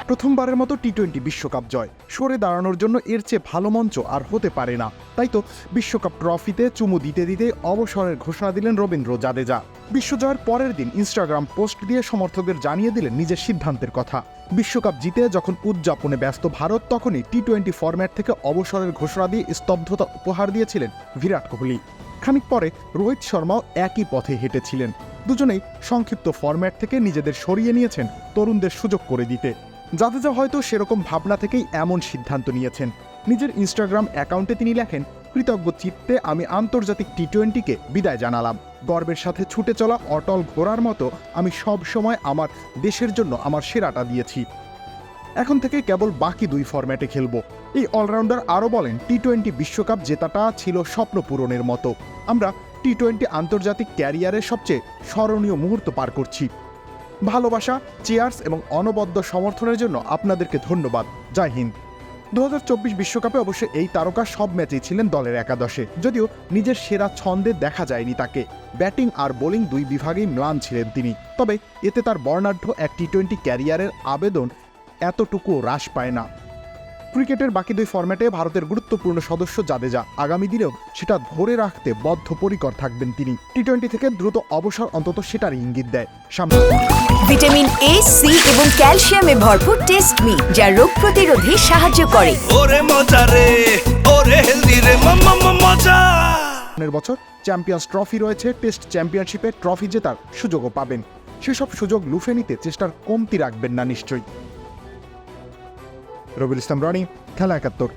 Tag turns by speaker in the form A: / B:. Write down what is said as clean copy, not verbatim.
A: প্রথমবারের মতো টি-20 বিশ্বকাপ জয়, সরে দাঁড়ানোর জন্য এর চেয়ে ভালো মঞ্চ আর হতে পারে না। তাই তো বিশ্বকাপ ট্রফিতে চুমু দিতে দিতে অবসরের ঘোষণা দিলেন রবীন্দ্র জাদেজা। বিশ্বজয়ের পরের দিন ইনস্টাগ্রাম পোস্ট দিয়ে সমর্থকদের জানিয়ে দিলেন নিজের সিদ্ধান্তের কথা। বিশ্বকাপ জিতে যখন উদযাপনে ব্যস্ত ভারত, তখনই টি-20 ফরম্যাট থেকে অবসরের ঘোষণা দিয়ে স্তব্ধতা উপহার দিয়েছিলেন বিরাট কোহলি। খানিক পরে রোহিত শর্মাও একই পথে হেঁটেছিলেন। দুজনেই সংক্ষিপ্ত ফরম্যাট থেকে নিজেদের সরিয়ে নিয়েছেন তরুণদের সুযোগ করে দিতে। জাদেজা হয়তো সেরকম ভাবনা থেকেই এমন সিদ্ধান্ত নিয়েছেন। নিজের ইনস্টাগ্রাম অ্যাকাউন্টে তিনি লেখেন, কৃতজ্ঞ চিত্তে আমি আন্তর্জাতিক টি-20কে বিদায় জানালাম। গর্বের সাথে ছুটে চলা অটল ঘোড়ার মতো আমি সব সময় আমার দেশের জন্য আমার সেরাটা দিয়েছি। এখন থেকে কেবল বাকি 2 ফরম্যাটে খেলব। এই অলরাউন্ডার আরও বলেন, টি-20 বিশ্বকাপ জেতাটা ছিল স্বপ্ন পূরণের মতো। আমরা টি-20 আন্তর্জাতিক ক্যারিয়ারের সবচেয়ে স্মরণীয় মুহূর্ত পার করছি। ভালোবাসা, চেয়ার্স এবং অনবদ্য সমর্থনের জন্য আপনাদেরকে ধন্যবাদ। জয় হিন্দ। 2024 বিশ্বকাপে অবশ্য এই তারকা সব ম্যাচেই ছিলেন দলের একাদশে, যদিও নিজের সেরা ছন্দে দেখা যায়নি তাকে। ব্যাটিং আর বোলিং 2 বিভাগেই ম্লান ছিলেন তিনি। তবে এতে তার বর্ণাঢ্য এক টি-20 ক্যারিয়ারের আবেদন এতটুকুও হ্রাস পায় না। ক্রিকেটের বাকি 2 ফরম্যাটে ভারতের গুরুত্বপূর্ণ সদস্য জাদেজা। আগামী দিনেও সেটা ধরে রাখতে বদ্ধপরিকর থাকবেন তিনি। টি-20 থেকে দ্রুত অবসর অন্তত সেটার ইঙ্গিত দেয়।
B: ভিটামিন এ, সি এবং ক্যালসিয়ামে ভরপুর টেস্ট মি, যা রোগ প্রতিরোধে সাহায্য করে।
C: ওরে মজা রে, ওরে হেলদি রে, মজা।
A: বছর চ্যাম্পিয়ন্স ট্রফি রয়েছে, টেস্ট চ্যাম্পিয়নশিপে ট্রফি জেতার সুযোগও পাবেন। সেসব সুযোগ লুফে নিতে চেষ্টার কমতি রাখবেন না নিশ্চয়ই। রবিউল ইসলাম রনি, খেলা 71।